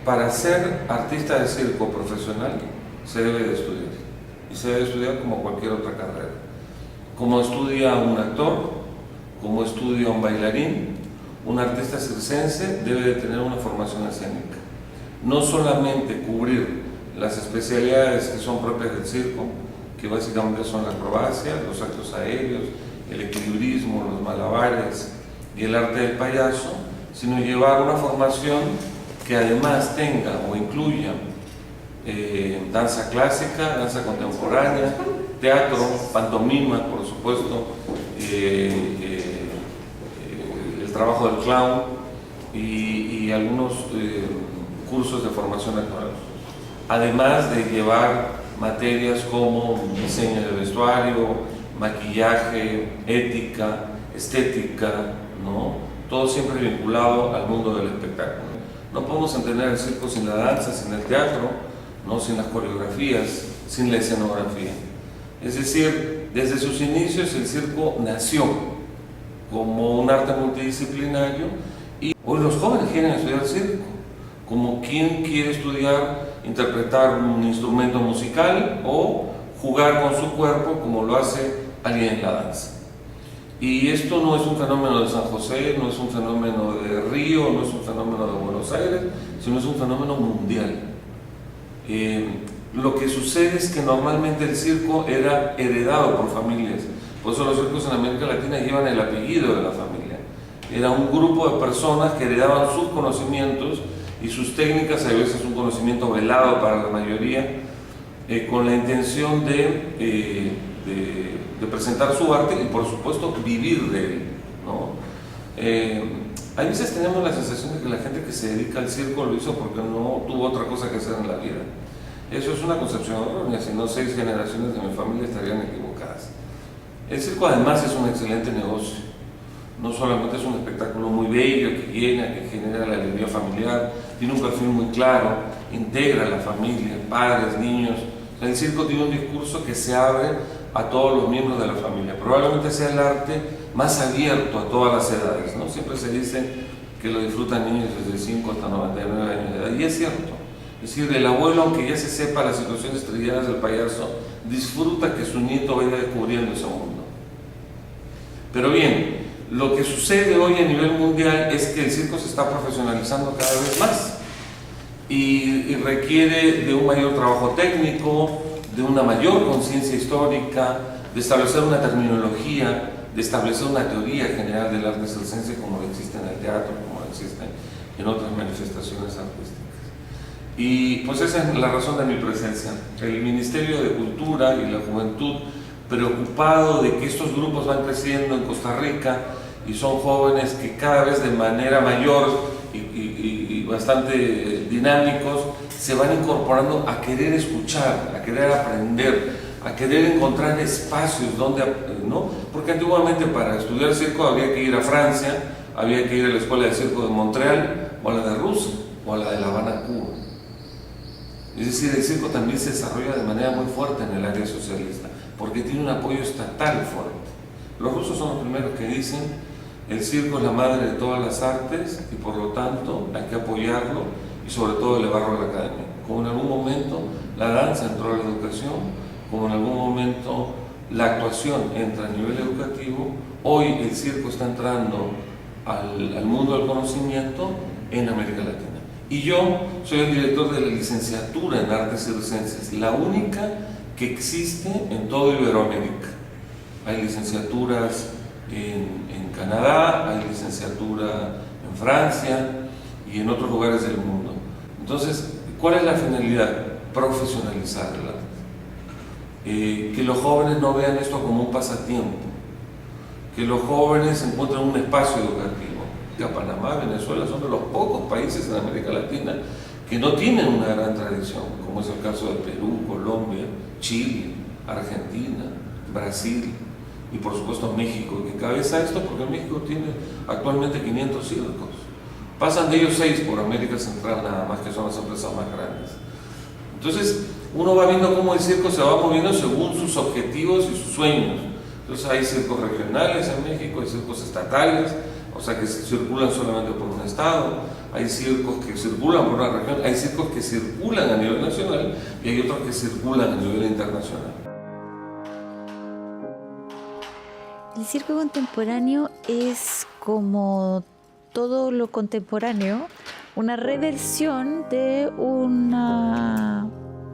para ser artista de circo profesional se debe de estudiar, y se debe estudiar como cualquier otra carrera, como estudia un actor, como estudia un bailarín. Un artista circense debe de tener una formación escénica, no solamente cubrir las especialidades que son propias del circo, que básicamente son la acrobacia, los actos aéreos, el equilibrismo, los malabares y el arte del payaso, sino llevar una formación que además tenga o incluya danza clásica, danza contemporánea, teatro, pantomima, por supuesto, el trabajo del clown y algunos cursos de formación actoral. Además de llevar materias como diseño de vestuario, maquillaje, ética, estética, ¿no? Todo siempre vinculado al mundo del espectáculo. No podemos entender el circo sin la danza, sin el teatro, ¿no? Sin las coreografías, sin la escenografía. Es decir, desde sus inicios el circo nació como un arte multidisciplinario y hoy los jóvenes quieren estudiar circo, como quien quiere estudiar, interpretar un instrumento musical o jugar con su cuerpo como lo hace alguien en la danza. Y esto no es un fenómeno de San José, no es un fenómeno de Río, no es un fenómeno de Buenos Aires, sino es un fenómeno mundial. Lo que sucede es que normalmente el circo era heredado por familias, por eso los circos en América Latina llevan el apellido de la familia. Era un grupo de personas que heredaban sus conocimientos y sus técnicas, a veces un conocimiento velado para la mayoría, con la intención de presentar su arte y por supuesto vivir de él, ¿no? A veces tenemos la sensación de que la gente que se dedica al circo lo hizo porque no tuvo otra cosa que hacer en la vida. Eso es una concepción errónea, si no 6 generaciones de mi familia estarían equivocadas. El circo además es un excelente negocio, no solamente es un espectáculo muy bello que llena, que genera la alegría familiar, tiene un perfil muy claro, integra a la familia, padres, niños. El circo tiene un discurso que se abre a todos los miembros de la familia. Probablemente sea el arte más abierto a todas las edades, ¿no? Siempre se dice que lo disfrutan niños desde 5 hasta 99 años de edad, y es cierto. Es decir, el abuelo, aunque ya se sepa las situaciones trilladas del payaso, disfruta que su nieto vaya descubriendo ese mundo. Pero bien, lo que sucede hoy a nivel mundial es que el circo se está profesionalizando cada vez más y requiere de un mayor trabajo técnico, de una mayor conciencia histórica, de establecer una terminología, de establecer una teoría general del arte circense como existe en el teatro, como existe en otras manifestaciones artísticas. Y pues esa es la razón de mi presencia. El Ministerio de Cultura y la Juventud, preocupado de que estos grupos van creciendo en Costa Rica y son jóvenes que cada vez de manera mayor y bastante dinámicos se van incorporando a querer escuchar, a querer aprender, a querer encontrar espacios donde, ¿no? Porque antiguamente para estudiar circo había que ir a Francia, había que ir a la Escuela de Circo de Montreal o a la de Rusia o a la de La Habana, Cuba. Es decir, el circo también se desarrolla de manera muy fuerte en el área socialista, porque tiene un apoyo estatal fuerte. Los rusos son los primeros que dicen el circo es la madre de todas las artes y por lo tanto hay que apoyarlo y sobre todo elevarlo a la academia. Como en algún momento la danza entró a la educación, como en algún momento la actuación entra a nivel educativo, hoy el circo está entrando al mundo del conocimiento en América Latina. Y yo soy el director de la licenciatura en artes circenses, la única que existe en todo Iberoamérica. Hay licenciaturas en Canadá, hay licenciatura en Francia y en otros lugares del mundo. Entonces, ¿cuál es la finalidad? Profesionalizar el arte. Que los jóvenes no vean esto como un pasatiempo, que los jóvenes encuentren un espacio educativo. Panamá, Venezuela son de los pocos países en América Latina que no tienen una gran tradición, como es el caso de Perú, Colombia, Chile, Argentina, Brasil y por supuesto México, que cabeza esto porque México tiene actualmente 500 circos. Pasan de ellos 6 por América Central nada más, que son las empresas más grandes. Entonces uno va viendo cómo el circo se va moviendo según sus objetivos y sus sueños. Entonces hay circos regionales en México, hay circos estatales, o sea que circulan solamente por un estado, hay circos que circulan por una región, hay circos que circulan a nivel nacional y hay otros que circulan a nivel internacional. El circo contemporáneo es, como todo lo contemporáneo, una reversión de una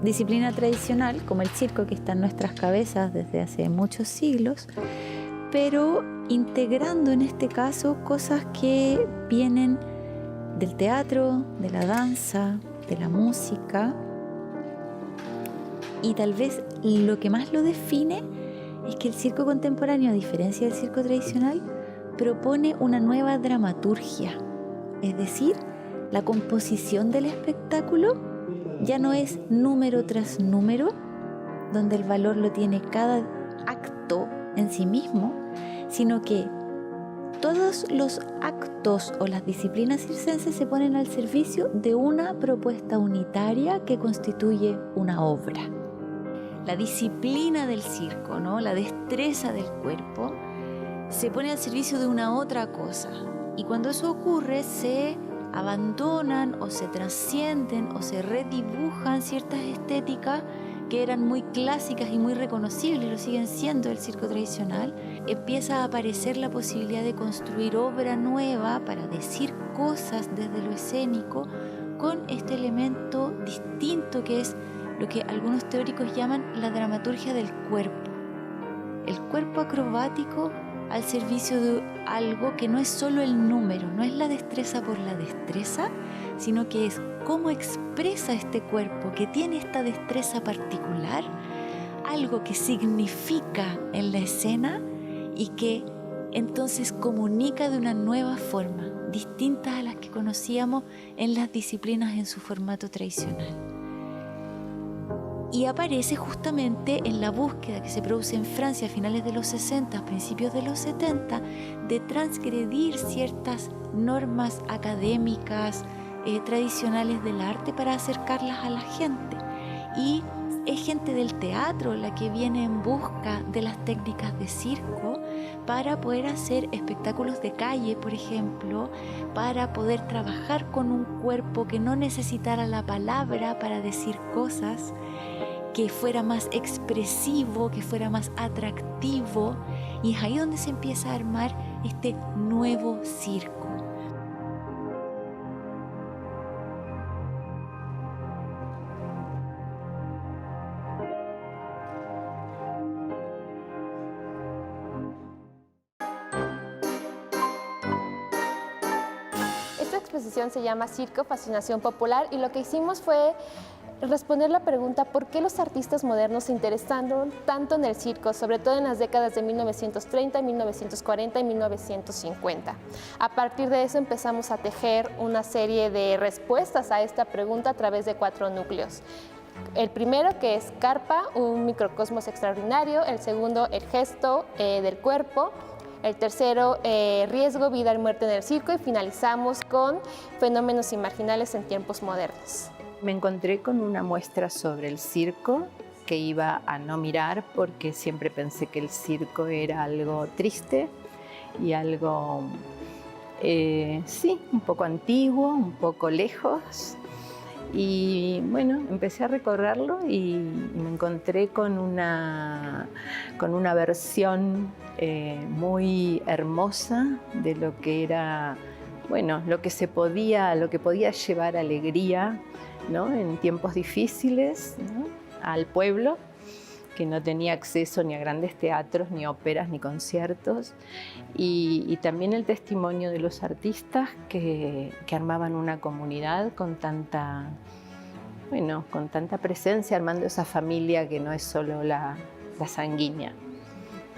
disciplina tradicional como el circo, que está en nuestras cabezas desde hace muchos siglos, pero integrando en este caso cosas que vienen del teatro, de la danza, de la música. Y tal vez lo que más lo define es que el circo contemporáneo, a diferencia del circo tradicional, propone una nueva dramaturgia. Es decir, la composición del espectáculo ya no es número tras número, donde el valor lo tiene cada acto en sí mismo, sino que todos los actos o las disciplinas circenses se ponen al servicio de una propuesta unitaria que constituye una obra. La disciplina del circo, ¿no? La destreza del cuerpo, se pone al servicio de una otra cosa. Y cuando eso ocurre, se abandonan o se trascienden o se redibujan ciertas estéticas que eran muy clásicas y muy reconocibles, lo siguen siendo del circo tradicional. Empieza a aparecer la posibilidad de construir obra nueva para decir cosas desde lo escénico con este elemento distinto que es lo que algunos teóricos llaman la dramaturgia del cuerpo. El cuerpo acrobático al servicio de algo que no es solo el número, no es la destreza por la destreza, sino que es cómo expresa este cuerpo que tiene esta destreza particular, algo que significa en la escena y que entonces comunica de una nueva forma, distintas a las que conocíamos en las disciplinas en su formato tradicional. Y aparece justamente en la búsqueda que se produce en Francia a finales de los 60, principios de los 70, de transgredir ciertas normas académicas tradicionales del arte para acercarlas a la gente. Y es gente del teatro la que viene en busca de las técnicas de circo para poder hacer espectáculos de calle, por ejemplo, para poder trabajar con un cuerpo que no necesitara la palabra para decir cosas, que fuera más expresivo, que fuera más atractivo. Y es ahí donde se empieza a armar este nuevo circo. Esta exposición se llama Circo, Fascinación Popular, y lo que hicimos fue responder la pregunta ¿por qué los artistas modernos se interesaron tanto en el circo, sobre todo en las décadas de 1930, 1940 y 1950? A partir de eso empezamos a tejer una serie de respuestas a esta pregunta a través de 4 núcleos. El primero, que es Carpa, un microcosmos extraordinario; el segundo, el gesto del cuerpo; el tercero, riesgo, vida y muerte en el circo; y finalizamos con fenómenos imarginales en tiempos modernos. Me encontré con una muestra sobre el circo que iba a no mirar porque siempre pensé que el circo era algo triste y algo, sí, un poco antiguo, un poco lejos. Y bueno, empecé a recorrerlo y me encontré con una versión muy hermosa de lo que era, bueno, lo que podía llevar alegría, ¿no?, en tiempos difíciles, ¿no?, al pueblo que no tenía acceso ni a grandes teatros, ni óperas, ni conciertos, y también el testimonio de los artistas que armaban una comunidad con tanta presencia, armando esa familia que no es solo la sanguínea.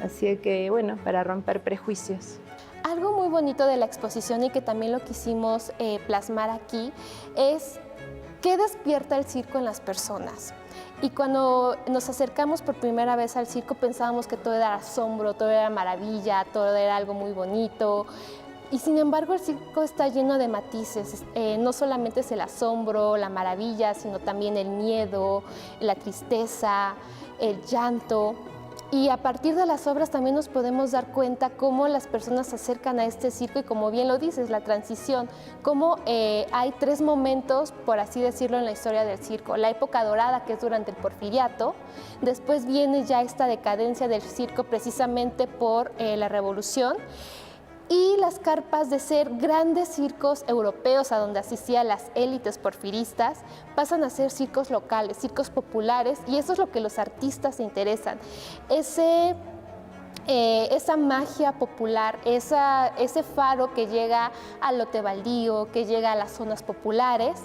Así que, bueno, para romper prejuicios. Algo muy bonito de la exposición, y que también lo quisimos plasmar aquí, es ¿qué despierta el circo en las personas? Y cuando nos acercamos por primera vez al circo pensábamos que todo era asombro, todo era maravilla, todo era algo muy bonito. Y sin embargo el circo está lleno de matices. No solamente es el asombro, la maravilla, sino también el miedo, la tristeza, el llanto. Y a partir de las obras también nos podemos dar cuenta cómo las personas se acercan a este circo y, como bien lo dices, la transición, cómo hay 3 momentos, por así decirlo, en la historia del circo. La época dorada, que es durante el Porfiriato, después viene ya esta decadencia del circo precisamente por la Revolución, y las carpas de ser grandes circos europeos a donde asistían las élites porfiristas pasan a ser circos locales, circos populares, y eso es lo que los artistas se interesan. Esa magia popular, ese faro que llega al lote baldío, que llega a las zonas populares.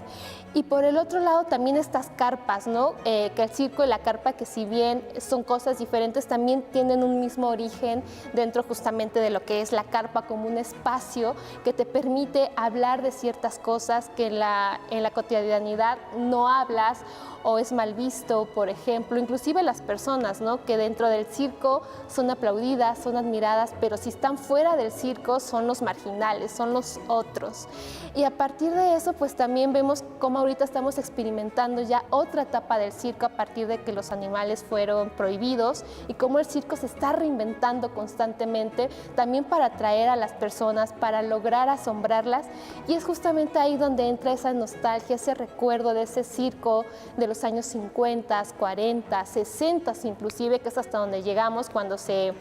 Y por el otro lado también estas carpas, ¿no? Que el circo y la carpa, que si bien son cosas diferentes, también tienen un mismo origen dentro justamente de lo que es la carpa, como un espacio que te permite hablar de ciertas cosas que en la cotidianidad no hablas o es mal visto. Por ejemplo, inclusive las personas, ¿no? Que dentro del circo son aplaudidas, son admiradas, pero si están fuera del circo son los marginales, son los otros. Y a partir de eso, pues también vemos cómo ahorita estamos experimentando ya otra etapa del circo a partir de que los animales fueron prohibidos, y cómo el circo se está reinventando constantemente también para atraer a las personas, para lograr asombrarlas. Y es justamente ahí donde entra esa nostalgia, ese recuerdo de ese circo de los años 50, 40, 60 inclusive, que es hasta donde llegamos cuando se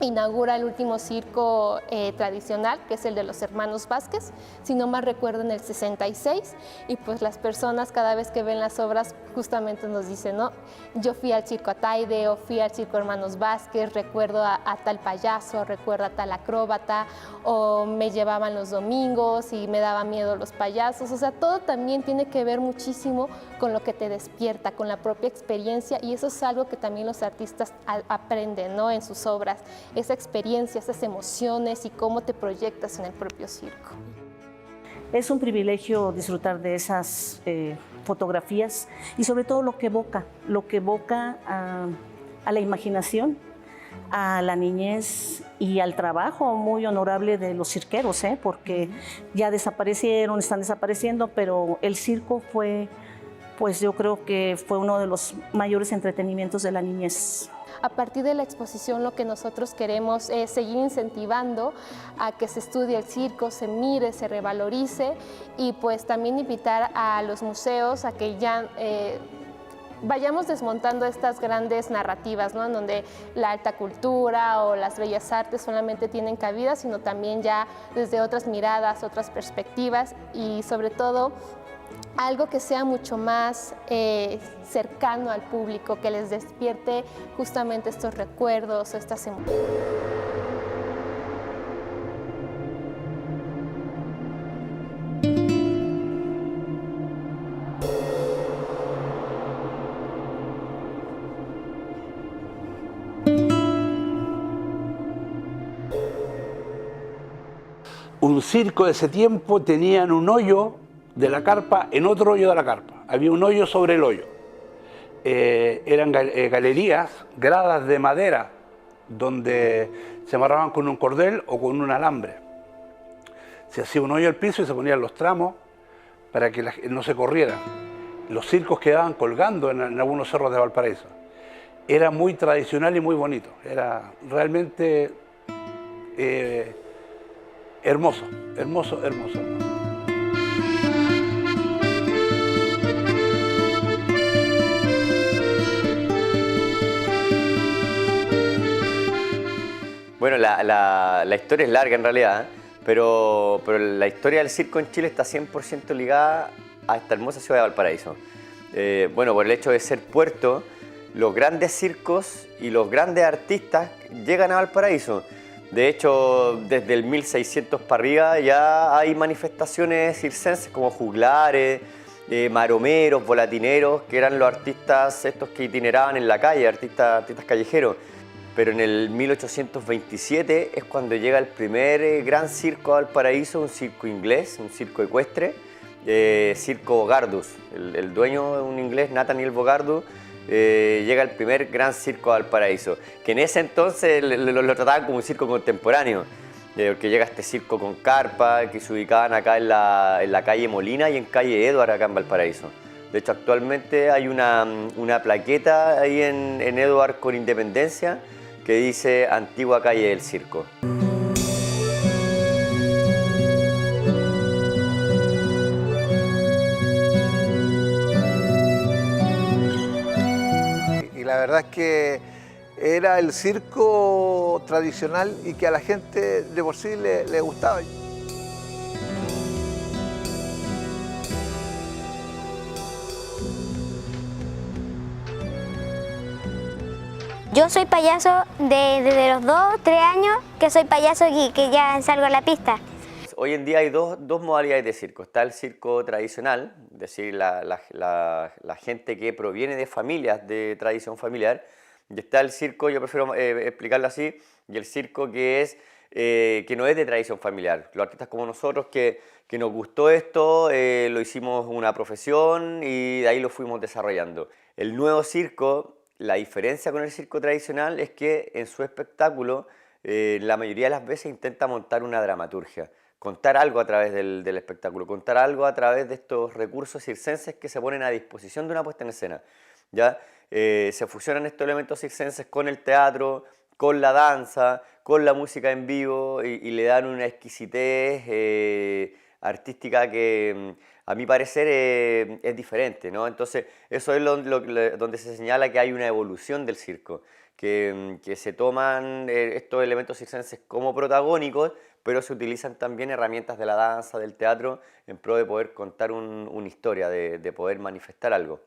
inaugura el último circo tradicional, que es el de los hermanos Vázquez, si no mal recuerdo, en el 66, y pues las personas cada vez que ven las obras justamente nos dicen, ¿no? Yo fui al circo Ataide, o fui al circo Hermanos Vázquez, recuerdo a tal payaso, recuerdo a tal acróbata, o me llevaban los domingos y me daba miedo los payasos. O sea, todo también tiene que ver muchísimo con lo que te despierta, con la propia experiencia, y eso es algo que también los artistas aprenden, ¿no? En sus obras, esa experiencia, esas emociones y cómo te proyectas en el propio circo. Es un privilegio disfrutar de esas fotografías y sobre todo lo que evoca a la imaginación, a la niñez y al trabajo muy honorable de los cirqueros, porque ya desaparecieron, están desapareciendo, pero el circo fue, pues yo creo que fue uno de los mayores entretenimientos de la niñez. A partir de la exposición, lo que nosotros queremos es seguir incentivando a que se estudie el circo, se mire, se revalorice, y pues también invitar a los museos a que ya vayamos desmontando estas grandes narrativas, ¿no? En donde la alta cultura o las bellas artes solamente tienen cabida, sino también ya desde otras miradas, otras perspectivas, y sobre todo algo que sea mucho más cercano al público, que les despierte justamente estos recuerdos, estas emociones. Un circo de ese tiempo tenían un hoyo de la carpa en otro hoyo de la carpa. Había un hoyo sobre el hoyo. Eran galerías, gradas de madera, donde se amarraban con un cordel o con un alambre. Se hacía un hoyo al piso y se ponían los tramos para que no se corrieran. Los circos quedaban colgando en algunos cerros de Valparaíso. Era muy tradicional y muy bonito. Era realmente hermoso, hermoso, hermoso, hermoso. Bueno, la historia es larga en realidad, pero la historia del circo en Chile está 100% ligada a esta hermosa ciudad de Valparaíso. Bueno, por el hecho de ser puerto, los grandes circos y los grandes artistas llegan a Valparaíso. De hecho, desde el 1600 para arriba ya hay manifestaciones circenses como juglares, maromeros, volatineros, que eran los artistas estos que itineraban en la calle, artistas callejeros. Pero en el 1827 es cuando llega el primer gran circo a Valparaíso, un circo inglés, un circo ecuestre, Circo Bogardus. El dueño es un inglés, Nathaniel Bogardus, llega el primer gran circo a Valparaíso, que en ese entonces lo trataban como un circo contemporáneo, porque llega este circo con carpa, que se ubicaban acá en la calle Molina y en calle Edward, acá en Valparaíso. De hecho, actualmente hay una plaqueta ahí en Edward con Independencia que dice Antigua Calle del Circo. Y la verdad es que era el circo tradicional y que a la gente de por sí le gustaba. Yo soy payaso desde los 2, 3 años, que soy payaso y que ya salgo a la pista. Hoy en día hay dos modalidades de circo. Está el circo tradicional, es decir, la gente que proviene de familias de tradición familiar. Y está el circo, yo prefiero explicarlo así, y el circo que no es de tradición familiar. Los artistas como nosotros que nos gustó esto, lo hicimos una profesión y de ahí lo fuimos desarrollando. El nuevo circo, la diferencia con el circo tradicional es que en su espectáculo la mayoría de las veces intenta montar una dramaturgia, contar algo a través del espectáculo, contar algo a través de estos recursos circenses que se ponen a disposición de una puesta en escena. ¿Ya? Se fusionan estos elementos circenses con el teatro, con la danza, con la música en vivo y le dan una exquisitez artística que a mi parecer es diferente, ¿no? Entonces eso es donde se señala que hay una evolución del circo, que se toman estos elementos circenses como protagónicos, pero se utilizan también herramientas de la danza, del teatro, en pro de poder contar una historia, de poder manifestar algo.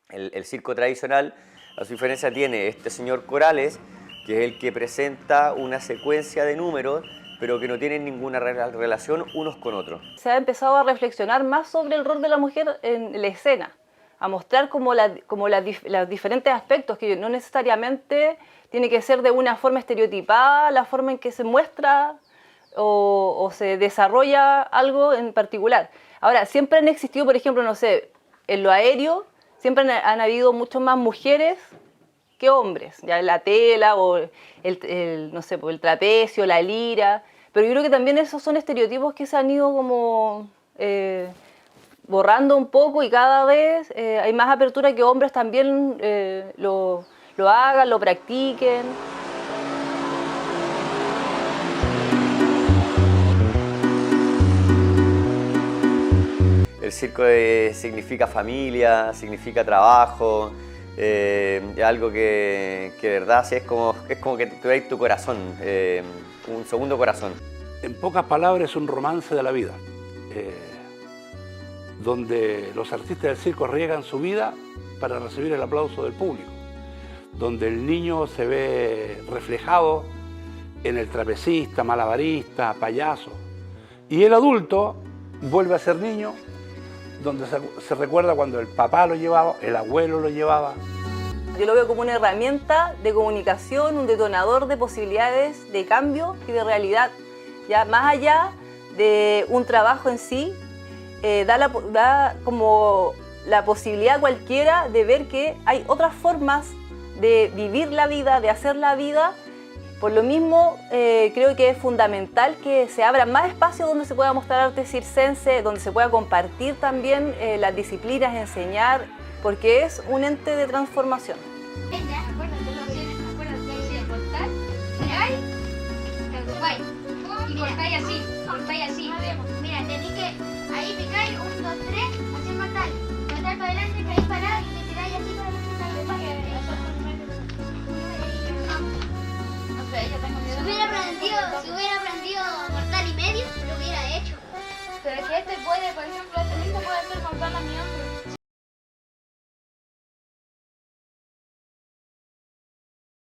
El circo tradicional, a su diferencia, tiene este señor Corales, que es el que presenta una secuencia de números, pero que no tienen ninguna relación unos con otros. Se ha empezado a reflexionar más sobre el rol de la mujer en la escena, a mostrar como los diferentes aspectos, que no necesariamente tiene que ser de una forma estereotipada la forma en que se muestra o se desarrolla algo en particular. Ahora, siempre han existido, por ejemplo, no sé, en lo aéreo, siempre han habido mucho más mujeres que hombres, ya la tela o no sé, el trapecio, la lira, pero yo creo que también esos son estereotipos que se han ido como borrando un poco y cada vez hay más apertura que hombres también lo hagan, lo practiquen. El circo significa familia, significa trabajo, es algo que de verdad sí, es como que tuvieras tu corazón, un segundo corazón. En pocas palabras es un romance de la vida, donde los artistas del circo arriesgan su vida para recibir el aplauso del público, donde el niño se ve reflejado en el trapecista, malabarista, payaso, y el adulto vuelve a ser niño, donde se recuerda cuando el papá lo llevaba, el abuelo lo llevaba. Yo lo veo como una herramienta de comunicación, un detonador de posibilidades de cambio y de realidad. Ya más allá de un trabajo en sí, da como la posibilidad cualquiera de ver que hay otras formas de vivir la vida, de hacer la vida. Por lo mismo, creo que es fundamental que se abra más espacios donde se pueda mostrar arte circense, donde se pueda compartir también las disciplinas, enseñar, porque es un ente de transformación. Y cortáis así. Mira, tenéis que ahí picáis 1, 2, 3, así matar. Matar para adelante, caéis parado y me tiráis así para que Si hubiera aprendido mortal y medio, lo hubiera hecho. Pero que este puede, por ejemplo, este mismo puede hacer mortal a mi hombre.